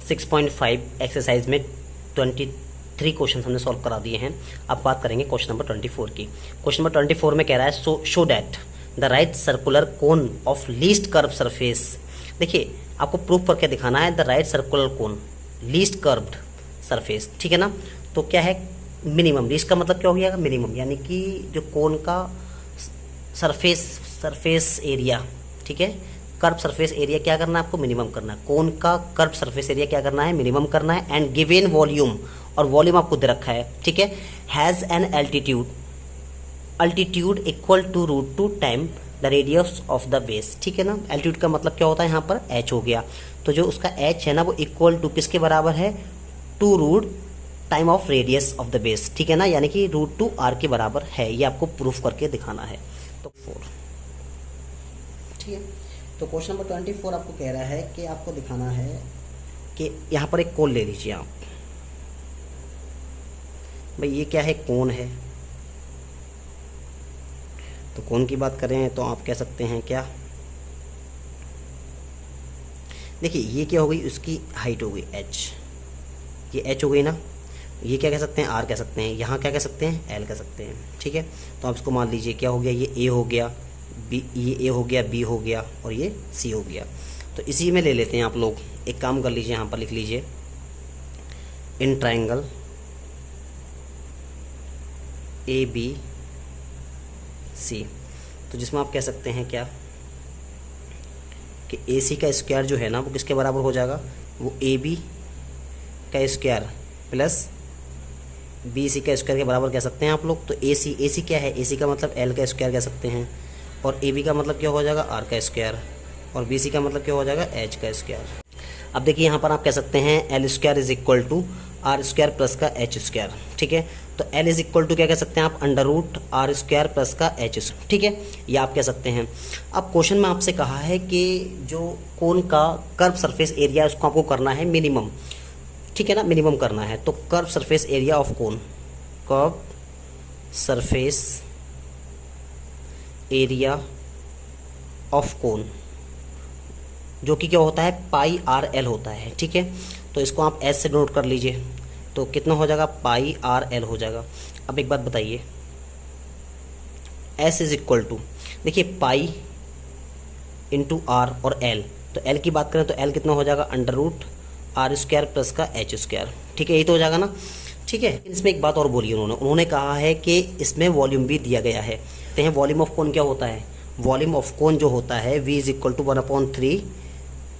6.5 exercise में 23 question हमने solve करा दिए हैं। अब बात करेंगे क्वेश्चन नंबर 24 की। क्वेश्चन नंबर 24 में कह रहा है show that the right circular cone of least curve surface. देखिए आपको प्रूफ करके दिखाना है the right circular cone least curved surface, ठीक है ना। तो क्या है मिनिमम, लीस्ट का मतलब क्या हो गया मिनिमम, यानी कि जो कोन का सरफेस एरिया, ठीक है, कर्व सरफेस एरिया क्या करना है आपको मिनिमम करना है। कोन का कर्व सरफेस एरिया क्या करना है मिनिमम करना है। एंड गिवन वॉल्यूम, और वॉल्यूम आपको दे रखा है, ठीक है, has an altitude equal to √2 time the radius of the base, ठीक है ना। एल्टीट्यूड का मतलब क्या होता है यहाँ पर h हो गया, तो जो उसका h है ना वो इक्वल टू किसके बराबर है 2 time of radius of the base, ठीक है ना, यानी कि √2 r के बराबर है। ये आपको प्रूफ करके दिखाना है। तो 4, ठीक है। तो क्वेश्चन नंबर 24 आपको कह रहा है कि आपको दिखाना है कि यहाँ पर एक कोण ले लीजिए आप। भाई ये क्या है, कोण है। तो कोण की बात करें तो आप कह सकते हैं क्या, देखिए ये क्या हो गई, उसकी हाइट हो गई h, ये h हो गई ना। ये क्या कह सकते हैं r कह सकते हैं, यहाँ क्या कह सकते हैं l कह सकते हैं, ठीक है। तो आप इसको मान लीजिए क्या हो गया, ये a हो गया, b, ये a हो गया, b हो गया और ये c हो गया। तो इसी में ले लेते हैं आप लोग। एक काम कर लीजिए, यहाँ पर लिख लीजिए इन ट्राइंगल ABC, तो जिसमें आप कह सकते हैं क्या कि AC का स्क्वायर जो है ना वो किसके बराबर हो जाएगा, वो AB का स्क्वायर प्लस BC का स्क्वायर के बराबर कह सकते हैं आप लोग। तो AC क्या है, AC का मतलब L का स्क्वायर कह सकते हैं, और AB का मतलब क्या हो जाएगा R का स्क्वायर, और BC का मतलब क्या हो जाएगा H का स्क्वायर। अब देखिए यहाँ पर आप कह सकते हैं L square is equal to R square plus का H स्क्वायर, ठीक है। तो L इज इक्वल टू क्या कह सकते हैं आप, √R स्क्वायर प्लस का H स्क्वायर, ठीक है, ये आप कह सकते हैं। अब क्वेश्चन में आपसे कहा है कि जो कोन का कर्व सरफेस एरिया उसको आपको करना है मिनिमम, ठीक है ना, मिनिमम करना है। तो curve surface area of cone, curve surface area of cone जो कि क्या होता है πRL होता है, ठीक है। तो इसको आप S से नोट कर लीजिए, तो कितना हो जाएगा πRL हो जाएगा। अब एक बात बताइए, S इज इक्वल टू, देखिए पाई इंटू R और L, तो L की बात करें तो L कितना हो जाएगा √R स्क्वायर प्लस का H स्क्वायर, ठीक है, यही तो हो जाएगा ना, ठीक है। इसमें एक बात और बोली उन्होंने कहा है कि इसमें वॉल्यूम भी दिया गया है। तो यहाँ वॉल्यूम ऑफ कोन क्या होता है, वॉल्यूम ऑफ कोन जो होता है V is equal to 1/3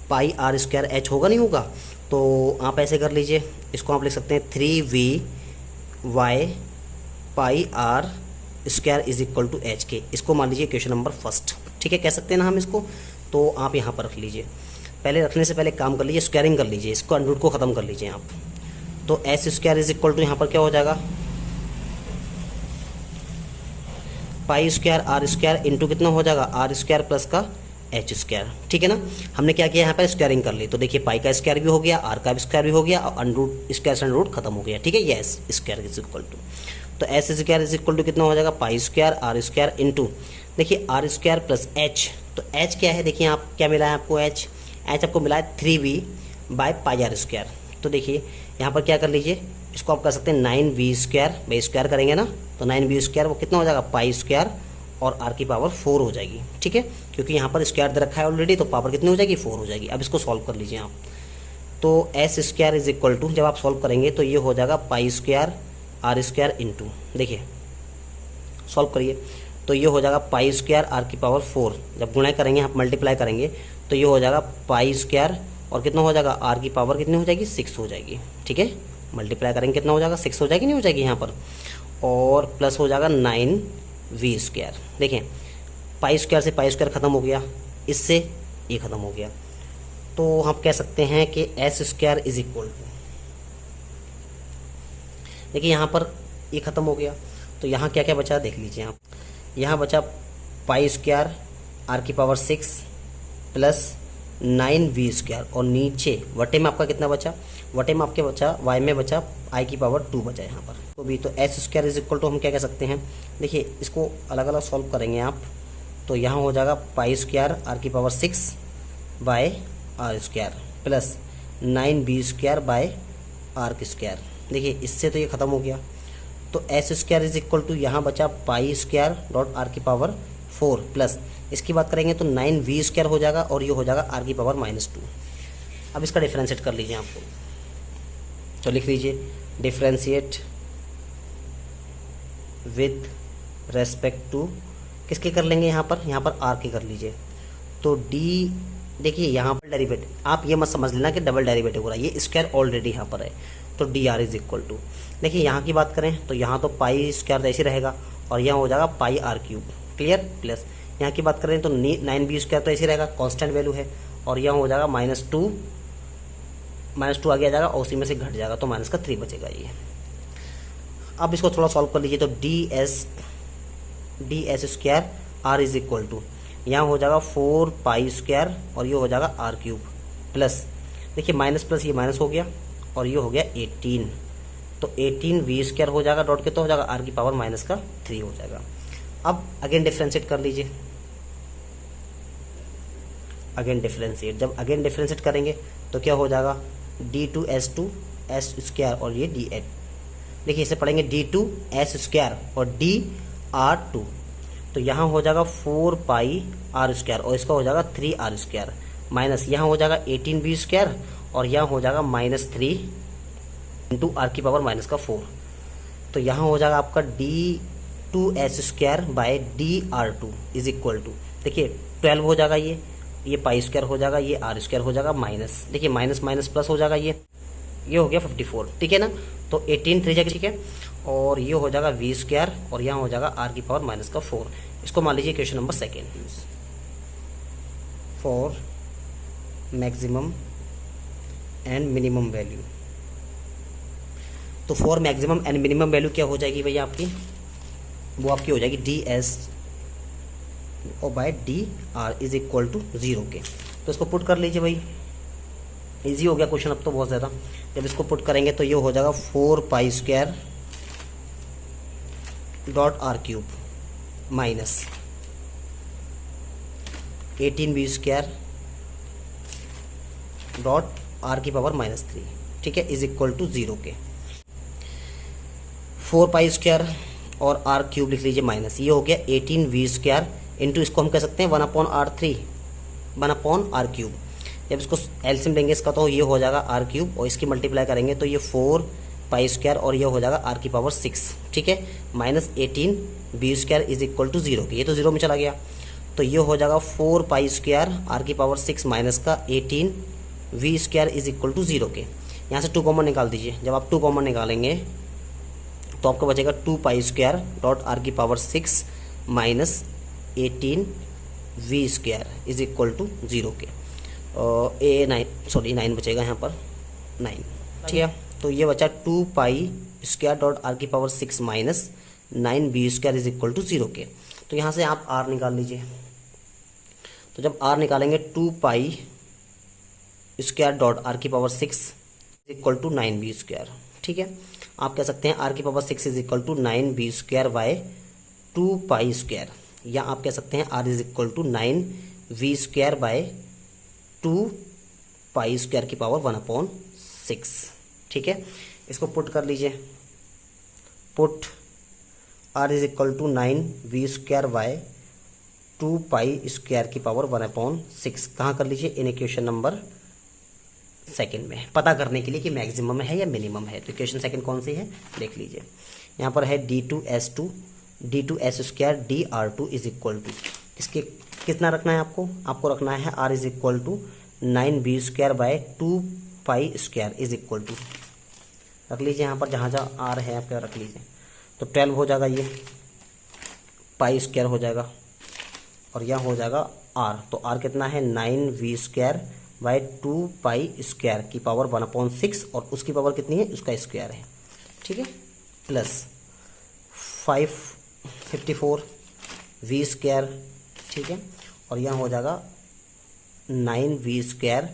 πR square H होगा, नहीं होगा। तो आप ऐसे कर लीजिए, इसको आप लिख सकते हैं 3VY πR square is equal to H के। इसको मान लीजिए क्वेश्चन नंबर 1, ठीक है, कह सकते हैं ना हम इसको। तो आप यहाँ पर रख लीजिए, पहले रखने से पहले काम कर लीजिए, स्क्वायरिंग कर लीजिए, इसको अंडर रूट को ख़त्म कर लीजिए आप। तो S square is equal to यहाँ पर क्या हो जाएगा pi square R square into कितना हो जाएगा R स्क्वायर प्लस का H स्क्वायर, ठीक है ना। हमने क्या किया यहाँ पर स्क्वायरिंग कर ली, तो देखिए पाई का स्क्वायर भी हो गया, R का स्क्वायर भी हो गया, और अंडर रूट स्क्वायर से अंडर रूट खत्म हो गया, ठीक है। ये S square is equal to, तो S square is equal to कितना हो जाएगा pi square R square into देखिए R स्क्वायर प्लस H। तो H क्या है, देखिए आप क्या मिला है आपको, H आपको मिला है 3V बाय πR स्क्वायर। तो देखिए यहाँ पर क्या कर लीजिए, इसको आप कर सकते हैं 9V स्क्वायर, भाई स्क्वायर करेंगे ना, तो 9V स्क्वायर वो कितना हो जाएगा पाई स्क्वायर और R की पावर 4 हो जाएगी, ठीक है, क्योंकि यहाँ पर स्क्वायर दे रखा है ऑलरेडी, तो पावर कितनी हो जाएगी 4 हो जाएगी। अब इसको सॉल्व कर लीजिए आप। तो S square is equal to, जब आप सॉल्व करेंगे तो ये हो जाएगा pi square R square into, देखिए सॉल्व करिए, तो ये हो जाएगा पाई स्क्वायर R की पावर 4, जब गुणा करेंगे आप मल्टीप्लाई करेंगे तो ये हो जाएगा पाई स्क्वायर और कितना हो जाएगा R की पावर कितनी हो जाएगी 6 हो जाएगी, ठीक है, मल्टीप्लाई करेंगे कितना हो जाएगा 6 हो जाएगी, नहीं हो जाएगी यहाँ पर, और प्लस हो जाएगा 9V स्क्वायर। देखें पाई स्क्वायर से पाई स्क्वायर ख़त्म हो गया, इससे ये ख़त्म हो गया, तो हम कह सकते हैं कि S square is equal to, देखिए यहाँ पर ये ख़त्म हो गया, तो यहाँ क्या क्या बचा देख लीजिए आप। यहाँ बचा पाई स्क्वायर R की पावर 6 प्लस 9V स्क्वायर, और नीचे वटे में आपका कितना बचा, वटे में आपके बचा y में बचा I की पावर 2 बचा यहाँ पर। तो भी तो S square is equal to हम क्या कह सकते हैं, देखिए इसको अलग अलग सॉल्व करेंगे आप, तो यहाँ हो जाएगा पाई स्क्वायर R की power 6 by R square plus 9b² by arc square. देखिए इससे तो ये खत्म हो गया, तो S square is equal to यहाँ बचा पाई स्क्वायर डॉट आर की पावर 4 प्लस इसकी बात करेंगे तो 9v² हो जाएगा और ये हो जाएगा आर की पावर -2। अब इसका डिफ्रेंशिएट कर लीजिए आपको, तो लिख लीजिए डिफ्रेंशिएट विथ रेस्पेक्ट टू किसके कर लेंगे यहाँ पर आर के कर लीजिए। तो डी देखिए यहाँ पर डेरिवेटिव आप ये मत समझ लेना कि डबल डेरिवेटिव हो रहा है, ये स्क्वायर ऑलरेडी यहाँ पर है, तो D R is equal to देखिए यहाँ की बात करें तो यहाँ तो पाई स्क्वायर तो ऐसे रहेगा और यहाँ हो जाएगा पाई आर क्यूब, क्लियर, प्लस यहाँ की बात करें तो 9b² तो ऐसे रहेगा, कांस्टेंट वैल्यू है, और यहाँ हो जाएगा -2 आगे आ जाएगा और उसी में से घट जाएगा तो -3 बचेगा ये। अब इसको थोड़ा सॉल्व कर लीजिए, तो D S square R is equal to यहाँ हो जाएगा 4π² और ये हो जाएगा आर क्यूब प्लस देखिए माइनस प्लस ये माइनस हो गया और ये हो गया 18, तो 18v² हो जाएगा डॉट के तो हो जाएगा आर की पावर -3 हो जाएगा। अब अगेन डिफ्रेंशिएट कर लीजिए, अगेन डिफ्रेंशिएट, जब अगेन डिफ्रेंशिएट करेंगे तो क्या हो जाएगा d2s2 s² और ये d8, देखिए इसे पढ़ेंगे d2s² और dr2, तो यहाँ हो जाएगा 4πr² और इसका हो जाएगा 3r² माइनस यहाँ हो जाएगा 18v² और यहाँ हो जाएगा -3 इंटू आर की पावर -4, तो यहाँ हो जाएगा आपका d2s² bye dr2 is equal to देखिए 12 हो जाएगा, ये π² हो जाएगा, ये r² हो जाएगा माइनस, देखिए माइनस माइनस प्लस हो जाएगा, ये हो गया 54, ठीक है ना, तो 18 3 ठीक है, और ये हो जाएगा v² और यहाँ हो जाएगा r की पावर -4। इसको मान लीजिए question number 2 for maximum and minimum value. तो for maximum and minimum value क्या हो जाएगी भैया आपकी, वो आपकी हो जाएगी ds और by dr is equal to 0 के, तो इसको पुट कर लीजिए भाई, इजी हो गया क्वेश्चन अब तो बहुत ज़्यादा। जब इसको पुट करेंगे तो ये हो जाएगा 4π² dot R cube minus 18v² dot R की पावर -3, ठीक है, इज इक्वल टू 0 के। 4π² और आर क्यूब लिख लीजिए माइनस, ये हो गया 18v² इंटू इसको हम कह सकते हैं 1/r3 1/r3। जब इसको एलसीएम लेंगे इसका तो ये हो जाएगा आर क्यूब और इसकी मल्टीप्लाई करेंगे तो ये 4π² और ये हो जाएगा आर की पावर 6, ठीक है, minus 18v² is equal to 0 के, ये तो 0 में चला गया, तो ये हो जाएगा 4π² आर की पावर 6 माइनस का 18v² इज इक्वल टू 0 के। यहाँ से 2 कॉमन निकाल दीजिए, जब आप 2 कॉमन निकालेंगे तो आपको बचेगा 2π² डॉट आर की power 6 minus 18v² is equal to 0 के, 9 बचेगा यहाँ पर 9, ठीक है, तो ये बचा 2π² डॉट आर की power 6 minus 9b² is equal to 0 के। तो यहाँ से आप r निकाल लीजिए, तो जब r निकालेंगे 2π² डॉट आर की power 6 is equal to 9b², ठीक है, आप कह सकते हैं आर की power 6 is equal to 9b² by 2π², या आप कह सकते हैं r is equal to 9v² by 2π² की पावर 1/6, ठीक है, इसको पुट कर लीजिए, put r is equal to 9v² by 2π² की पावर 1/6 कहाँ कर लीजिए, इन इक्वेशन नंबर 2 में, पता करने के लिए कि मैक्सिमम है या मिनिमम है। तो इक्वेशन 2 कौन सी है देख लीजिए, यहाँ पर है d2s2 d2s² dr2 is equal to इसके कितना रखना है आपको रखना है r is equal to 9b² by 2π² is equal to, रख लीजिए यहाँ पर जहाँ जहाँ r है आप क्या रख लीजिए, तो 12 हो जाएगा, ये π² हो जाएगा और यहाँ हो जाएगा r, तो r कितना है 9v² बाय 2π² की पावर 1/6 और उसकी पावर कितनी है, उसका स्क्वायर है, ठीक है, प्लस 554v², ठीक है, और यहाँ हो जाएगा 9v²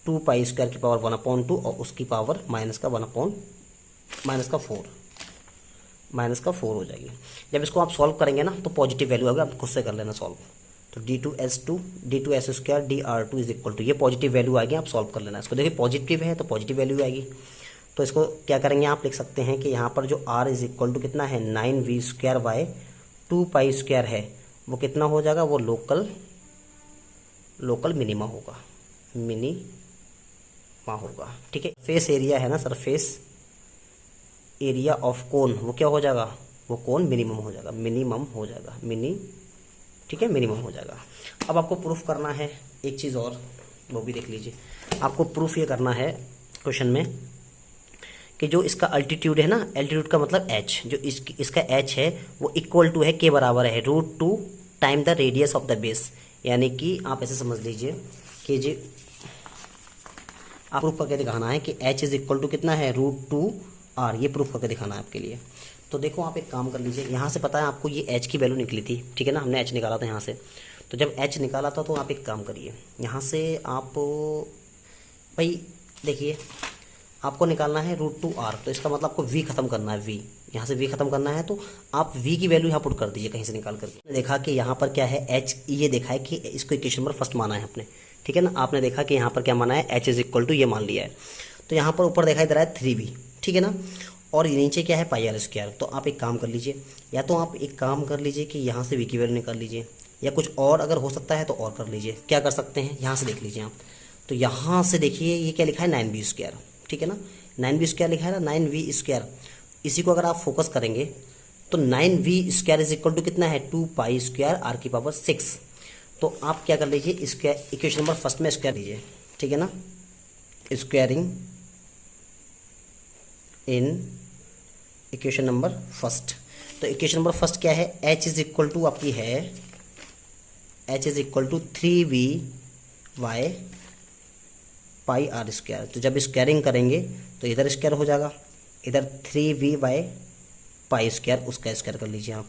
2π² की पावर 1/2 और उसकी पावर -4 हो जाएगी। जब इसको आप सॉल्व करेंगे ना तो पॉजिटिव वैल्यू आएगी, आप खुद से कर लेना सॉल्व, तो d2s2 dr2 is equal to, ये पॉजिटिव वैल्यू आएगी, आप सॉल्व कर लेना इसको। देखिए पॉजिटिव है तो पॉजिटिव वैल्यू आएगी, तो इसको क्या करेंगे, आप लिख सकते हैं कि यहाँ पर जो r इज इक्वल टू कितना है 9v² बाय 2π² है, वो कितना हो जाएगा, वो लोकल मिनिमा होगा, मिनिमा होगा। ठीक है, सरफेस एरिया है ना, सरफेस एरिया ऑफ कोन, वो क्या हो जाएगा, वो कोन मिनिमम हो जाएगा, ठीक है, मिनिमम हो जाएगा। अब आपको प्रूफ करना है एक चीज़ और, वो भी देख लीजिए। आपको प्रूफ ये करना है क्वेश्चन में कि जो इसका अल्टीट्यूड है ना, अल्टीट्यूड का मतलब h, जो इसका h है वो इक्वल टू है, के बराबर है √2 time the radius of the base. यानी कि आप ऐसे समझ लीजिए कि जी आप प्रूफ करके दिखाना है कि h इज इक्वल टू कितना है √2r, ये प्रूफ करके दिखाना है आपके लिए। तो देखो आप एक काम कर लीजिए, यहाँ से पता है आपको ये h की वैल्यू निकली थी, ठीक है ना, हमने h निकाला था यहाँ से। तो जब h निकाला था तो आप एक काम करिए, यहाँ से आप भाई देखिए आपको निकालना है √2r, तो इसका मतलब आपको v खत्म करना है, v यहाँ से v खत्म करना है, तो आप v की वैल्यू यहाँ पुट कर दीजिए कहीं से निकाल करके। देखा कि यहाँ पर क्या है h, ये देखा है कि इसको इक्वेशन नंबर फर्स्ट माना है आपने, ठीक है ना। आपने देखा कि यहाँ पर क्या माना है, h इज इक्वल टू ये मान लिया है। तो यहाँ पर ऊपर दिखाई दे रहा है 3v, ठीक है ना, और नीचे क्या है πr²। तो आप एक काम कर लीजिए, या तो आप एक काम कर लीजिए कि यहाँ से v की वैल्यू निकाल लीजिए, या कुछ और अगर हो सकता है तो और कर लीजिए। क्या कर सकते हैं, यहाँ से देख लीजिए आप, तो यहाँ से देखिए ये क्या लिखा है 9v², ठीक है ना, 9v² लिखा है ना, 9v²। इसी को अगर आप फोकस करेंगे तो 9v² इज इक्वल टू कितना है 2π² r⁶। तो आप क्या कर लीजिए, इसके इक्वेशन नंबर फर्स्ट में स्क्वायर लीजिए, ठीक है ना, squaring in equation number first. तो इक्वेशन नंबर फर्स्ट क्या है, h इज इक्वल टू आपकी है, h is equal to 3v by πr²। तो जब स्क्वायरिंग करेंगे तो इधर स्क्वायर हो जाएगा, इधर 3v बाय π², उसका स्क्वायर कर लीजिए आप।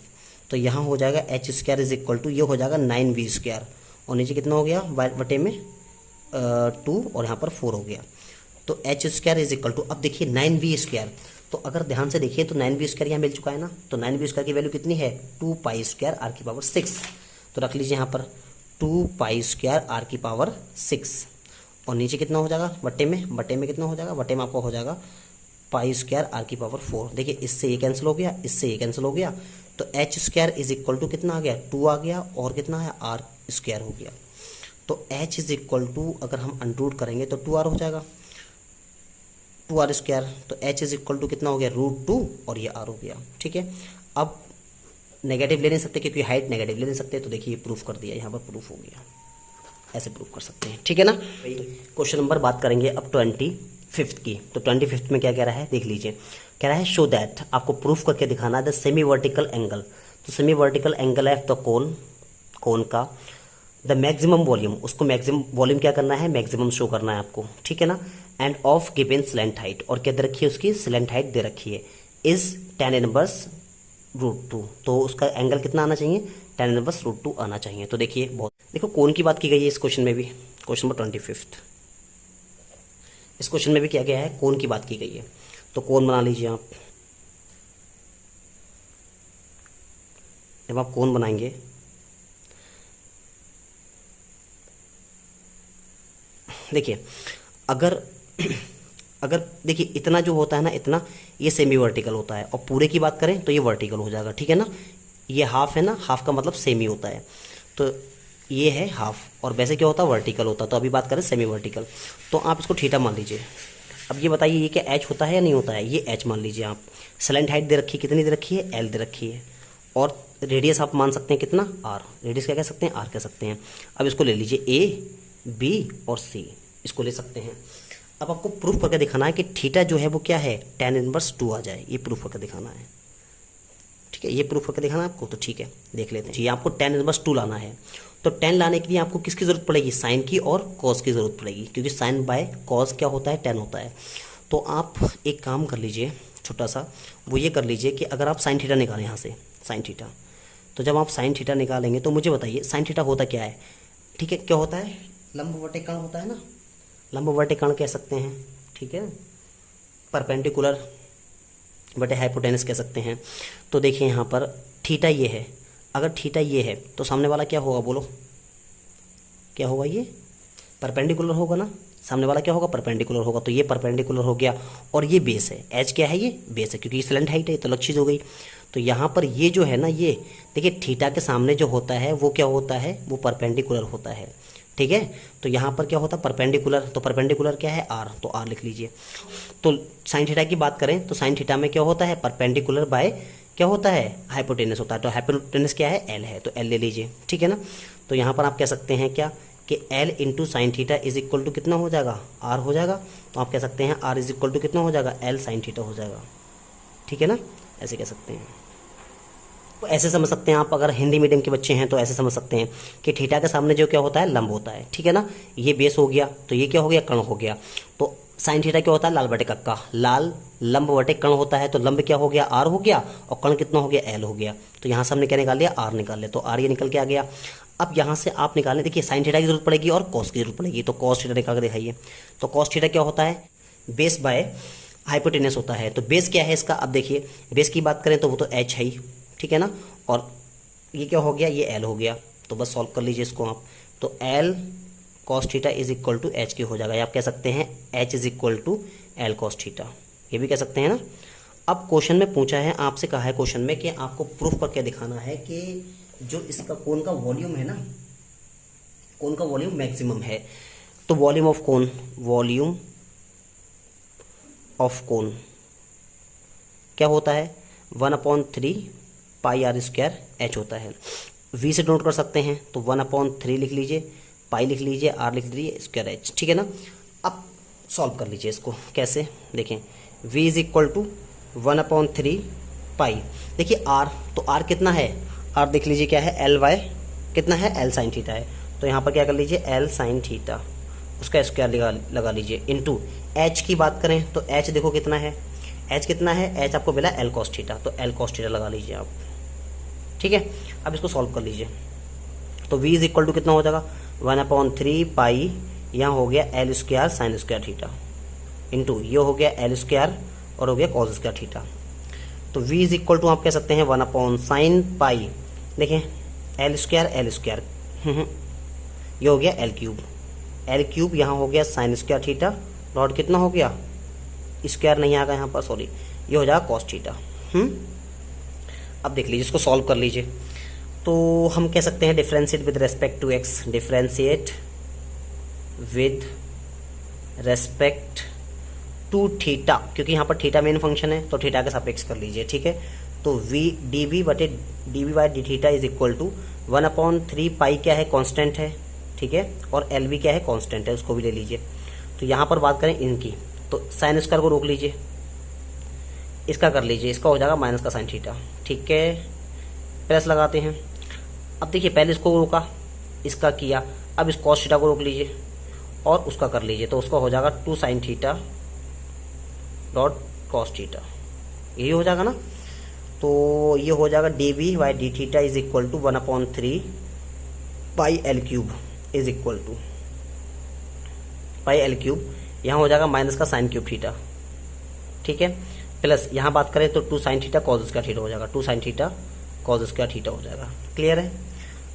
तो यहाँ हो जाएगा h² इज इक्वल टू, ये हो जाएगा 9v², और नीचे कितना हो गया बटे में 2, और यहाँ पर 4 हो गया। तो h² इज इक्वल टू, अब देखिए 9v², तो अगर ध्यान से देखिए तो 9v² यहाँ मिल चुका है ना, तो 9v² की वैल्यू कितनी है 2π² r⁶। तो रख लीजिए यहाँ पर 2π² r⁶, और नीचे कितना हो जाएगा बटे में कितना हो जाएगा, बटे में आपको हो जाएगा π² r⁴। देखिए इससे ये कैंसिल हो गया, इससे ये कैंसिल हो गया, तो h² इज इक्वल टू कितना आ गया 2 आ गया, और कितना है r² हो गया। तो h इज इक्वल टू अगर हम अनरूट करेंगे तो 2r हो जाएगा, 2r²। तो h इज इक्वल टू कितना हो गया √2, और ये r हो गया, ठीक है। अब नेगेटिव ले नहीं सकते क्योंकि हाइट नेगेटिव ले नहीं सकते, तो देखिए प्रूफ कर दिया, यहाँ पर प्रूफ हो गया, ऐसे प्रूफ कर सकते हैं, ठीक है ना। क्वेश्चन नंबर बात करेंगे अब 25th की। तो 25th में क्या कह रहा है देख लीजिए, कह रहा है शो दैट, आपको प्रूफ करके दिखाना है द सेमी वर्टिकल एंगल। तो सेमी वर्टिकल एंगल है द कोन का द मैक्सिमम वॉल्यूम, उसको मैक्सिमम वॉल्यूम क्या करना है, मैक्सिमम शो करना है आपको, ठीक है ना। End of given slant height, और क्या दे रखी है, उसकी स्लैंट हाइट दे रखी है, इज tan इनवर्स √2। तो उसका एंगल कितना आना चाहिए, tan इनवर्स √2 आना चाहिए। तो देखिए देखो कोन की बात की गई है इस क्वेश्चन में भी, क्वेश्चन नंबर 25th, इस क्वेश्चन में भी क्या गया है, कोन की बात की गई है। तो कोन बना लीजिए आप, जब आप कोन बनाएंगे देखिए अगर देखिए इतना जो होता है ना, इतना ये सेमी वर्टिकल होता है, और पूरे की बात करें तो ये वर्टिकल हो जाएगा, ठीक है ना। ये हाफ है ना, हाफ का मतलब सेमी होता है, तो ये है हाफ, और वैसे क्या होता है वर्टिकल होता है। तो अभी बात करें सेमी वर्टिकल, तो आप इसको थीटा मान लीजिए। अब ये बताइए ये क्या h होता है या नहीं होता है, ये h मान लीजिए आप। स्लैंट हाइट दे रखी है, कितनी दे रखी है, l दे रखी है, और रेडियस आप मान सकते हैं कितना, r, रेडियस क्या कह सकते हैं, r कह सकते हैं। अब इसको ले लीजिए a b और c, इसको ले सकते हैं। अब आपको प्रूफ करके दिखाना है कि थीटा जो है वो क्या है tan इनवर्स 2 आ जाए, ये प्रूफ करके दिखाना है, ठीक है, ये प्रूफ करके दिखाना है आपको। तो ठीक है देख लेते हैं, ये आपको tan इनवर्स 2 लाना है। तो tan लाने के लिए आपको किसकी ज़रूरत पड़ेगी, साइन की और कॉस की ज़रूरत पड़ेगी, क्योंकि साइन बाय कॉस क्या होता है, tan होता है। तो आप एक काम कर लीजिए छोटा सा, वो ये कर लीजिए कि अगर आप साइन थीटा निकालें यहाँ से, साइन थीटा, तो जब आप साइन थीटा निकालेंगे तो मुझे बताइए साइन थीटा होता क्या है, ठीक है, क्या होता है, लंबवत कोण होता है ना, लंबवत कोण कह सकते हैं, ठीक है, परपेंडिकुलर बटे हाइपोटेनस कह सकते हैं। तो देखिए यहाँ पर थीटा ये है, अगर थीटा ये है तो सामने वाला क्या होगा बोलो, क्या होगा, ये परपेंडिकुलर होगा ना, सामने वाला क्या होगा, परपेंडिकुलर होगा, तो ये परपेंडिकुलर हो गया। और ये बेस है, एच क्या है, ये बेस है, क्योंकि ये स्लेंट हाइट है, तो अलग चीज़ हो गई। तो यहाँ पर ये जो है ना, ये देखिए थीटा के सामने जो होता है वो क्या होता है, वो परपेंडिकुलर होता है, ठीक है। तो यहाँ पर क्या होता है, परपेंडिकुलर, तो परपेंडिकुलर क्या है, आर, तो आर लिख लीजिए। तो साइन थीटा की बात करें तो साइन थीटा में क्या होता है, परपेंडिकुलर बाय क्या होता है, हाइपोटेनस होता है। तो हाइपोटेनस क्या है, एल है, तो एल ले लीजिए, ठीक है ना। तो यहाँ पर आप कह सकते हैं क्या कि L into sine theta is equal to कितना हो जाएगा, आर हो जाएगा। तो आप कह सकते हैं आर इज इक्वल टू कितना हो जाएगा, एल साइन थीटा हो जाएगा, ठीक है ना, ऐसे कह सकते हैं। तो ऐसे समझ सकते हैं आप, अगर हिंदी मीडियम के बच्चे हैं तो ऐसे समझ सकते हैं कि थीटा के सामने जो क्या होता है, लंब होता है, ठीक है ना। ये बेस हो गया, तो ये क्या हो गया, कर्ण हो गया। तो साइन थीटा क्या होता है, लाल बटे कक्का, लाल लंब बटे कर्ण होता है, तो लंब क्या हो गया, आर हो गया, और कर्ण कितना हो गया, एल हो गया। तो यहाँ से हमने क्या निकाल लिया, आर निकाल लिया, तो आर ये निकल के आ गया। अब यहाँ से आप निकालें, देखिए साइन थीटा की जरूरत पड़ेगी और कॉस की जरूरत पड़ेगी, तो कॉस थीटा निकाल के दिखाइए। तो कॉस थीटा क्या होता है, बेस बाय हाइपोटेनस होता है। तो बेस क्या है इसका, अब देखिए बेस की बात करें तो वो तो एच है ही, ठीक है ना, और ये क्या हो गया, ये एल हो गया। तो बस सॉल्व कर लीजिए इसको आप। तो L cos theta is equal to H की हो जाएगा, या आप कह सकते हैं H is equal to L cos theta, ये भी कह सकते हैं ना। अब क्वेश्चन में पूछा है आपसे, कहा है क्वेश्चन में कि आपको प्रूफ करके दिखाना है कि जो इसका कोन का वॉल्यूम है ना, कोन का वॉल्यूम मैक्सिमम है। तो volume of cone, volume of cone क्या होता है, 1/3 पाई आर स्क्वायर एच होता है। वी से नोट कर सकते हैं, तो 1/3 लिख लीजिए, पाई लिख लीजिए, आर लिख लीजिए, स्क्वायर एच, ठीक है ना। अब सॉल्व कर लीजिए इसको, कैसे देखें, v इज इक्वल टू 1/3 पाई, देखिए आर, तो आर कितना है, आर देख लीजिए क्या है, एल वाई कितना है, एल साइन थीटा है। तो यहाँ पर क्या कर लीजिए, एल साइन थीटा, उसका स्क्वायर लगा लीजिए, इंटू एच की बात करें तो एच देखो कितना है, एच कितना है, एच आपको मिला एल कॉस थीटा, तो एल कॉस थीटा लगा लीजिए आप, ठीक है। अब इसको सॉल्व कर लीजिए, तो v इज इक्वल टू कितना हो जाएगा, 1/3 पाई, यहाँ हो गया L square sine square theta, into ये हो गया एल स्क्वायर और हो गया कॉस स्क्वायर थीटा। तो v इज इक्वल टू आप कह सकते हैं 1/sin पाई, देखें एल स्क्वायर ये हो गया एल क्यूब यहाँ हो गया साइन स्क्वायर थीटा, डॉट कितना हो गया, स्क्वायर नहीं आएगा यहाँ पर, सॉरी, ये हो जाएगा कॉस थीटा। अब देख लीजिए, इसको सॉल्व कर लीजिए। तो हम कह सकते हैं differentiate with respect to X, differentiate with respect to theta, क्योंकि यहाँ पर थीटा मेन फंक्शन है, तो थीटा के सापेक्ष कर लीजिए, ठीक है। तो V D V by D theta is equal to 1/3 pi क्या है, कांस्टेंट है, ठीक है, और एल भी क्या है, कांस्टेंट है, उसको भी ले लीजिए। तो यहाँ पर बात करें इनकी, तो साइन स्क्वायर को रोक लीजिए, इसका कर लीजिए, इसका हो जाएगा माइनस का साइन थीटा, ठीक है, प्लस लगाते हैं। अब देखिए पहले इसको रोका, इसका किया, अब इस कॉस थीटा को रोक लीजिए और उसका कर लीजिए, तो उसका हो जाएगा 2 sine theta dot cos theta, यही हो जाएगा ना। तो ये हो जाएगा D V by D theta is equal to 1/3 pi L cube is equal to pi L cube, यहाँ हो जाएगा माइनस का साइन क्यूब थीटा, ठीक है, प्लस यहाँ बात करें तो 2 sine theta cos square theta हो जाएगा, 2 sine theta cos square theta हो जाएगा, क्लियर है।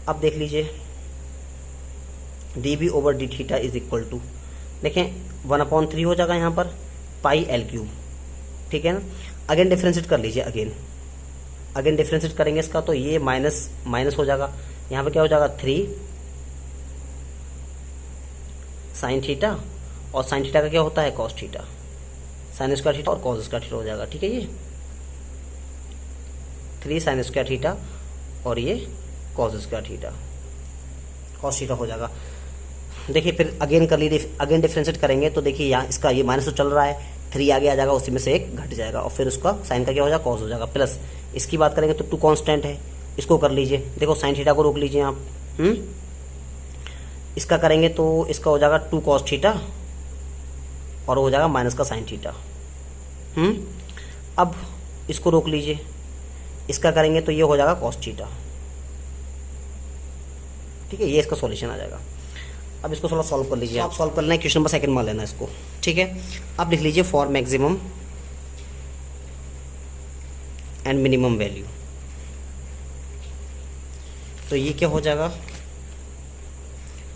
अब देख लीजिए D B over D theta is equal to, देखें 1/3 हो जाएगा यहाँ पर पाई एल क्यूब, ठीक है ना। अगेन डिफ्रेंशिएट कर लीजिए, अगेन डिफ्रेंशिएट करेंगे इसका, तो ये माइनस माइनस हो जाएगा, यहाँ पे क्या हो जाएगा 3 साइन थीटा, और साइन थीटा का क्या होता है, cos theta, sign square theta और कॉस स्क्वायर थीटा हो जाएगा, ठीक है। ये 3 साइन स्क्वायर थीटा और ये cos square theta, cos theta हो जाएगा। देखिए फिर अगेन कर लीजिए, अगेन डिफ्रेंशिएट करेंगे तो देखिए यहाँ इसका ये माइनस तो चल रहा है, 3 आगे आ जाएगा, उसी में से एक घट जाएगा, और फिर उसका साइन का क्या हो जाएगा, कॉस हो जाएगा, प्लस इसकी बात करेंगे तो 2 कांस्टेंट है, इसको कर लीजिए, देखो साइन थीटा को रोक लीजिए आप, इसका करेंगे तो इसका हो जाएगा 2 कॉस थीटा और हो जाएगा माइनस का साइन थीटा। अब इसको रोक लीजिए, इसका करेंगे तो ये हो जाएगा कॉस थीटा, ठीक है, ये इसका सॉल्यूशन आ जाएगा। अब इसको थोड़ा सॉल्व कर लीजिए, आप सॉल्व कर लेना है, क्वेश्चन नंबर 2 मान लेना इसको, ठीक है। अब लिख लीजिए for maximum and minimum value, तो ये क्या हो जाएगा,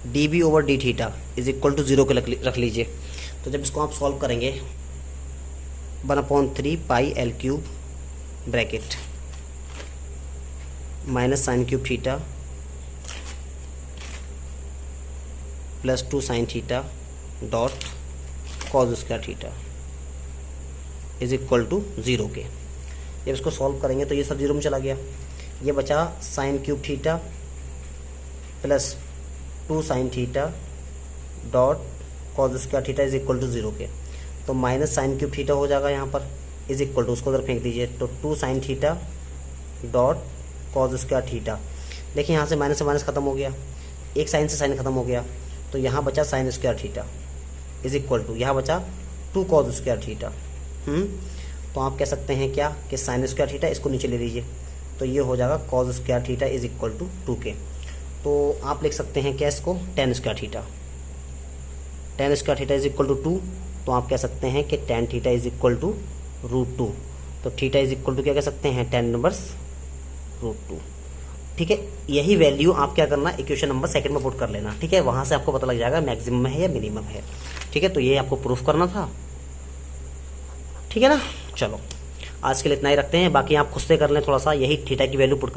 D B over D theta is equal to 0 के रख लीजिए। तो जब इसको आप सॉल्व करेंगे 1/3 pi L cube bracket minus sine cube theta plus 2 sine theta dot cos square theta is equal to 0 के। जब इसको सॉल्व करेंगे तो ये सब 0 में चला गया, ये बचा sine cube theta plus 2 sine theta dot cos square theta is equal to 0 के। तो माइनस साइन क्यूब थीटा हो जाएगा यहाँ पर इज इक्वल टू, उसको उधर फेंक दीजिए, तो 2 sine theta dot cos square theta. देखिए यहाँ से माइनस खत्म हो गया, एक साइन से साइन खत्म हो गया, तो यहाँ बचा sine square theta is equal to, यहाँ बचा 2 कॉस स्क्वायर थीटा। तो आप कह सकते हैं क्या कि साइन स्क्वायर थीटा, इसको नीचे ले लीजिए, तो ये हो जाएगा cos square theta is equal to 2 के। तो आप लिख सकते हैं क्या इसको, tan square theta, tan square theta is equal to 2। तो आप कह सकते हैं कि tan theta is equal to √2। तो थीटा इज इक्वल टू क्या कह सकते हैं, 10 इनवर्स √2। ठीक है, यही वैल्यू आप क्या करना, इक्वेशन नंबर 2 में पुट कर लेना। ठीक है, वहां से आपको पता लग जाएगा मैक्सिमम है या मिनिमम है। ठीक है, तो ये आपको प्रूफ करना था। ठीक है ना, चलो आज के लिए इतना ही रखते हैं, बाकी आप खुद से कर लें थोड़ा सा, यही थीटा की वैल्यू पुट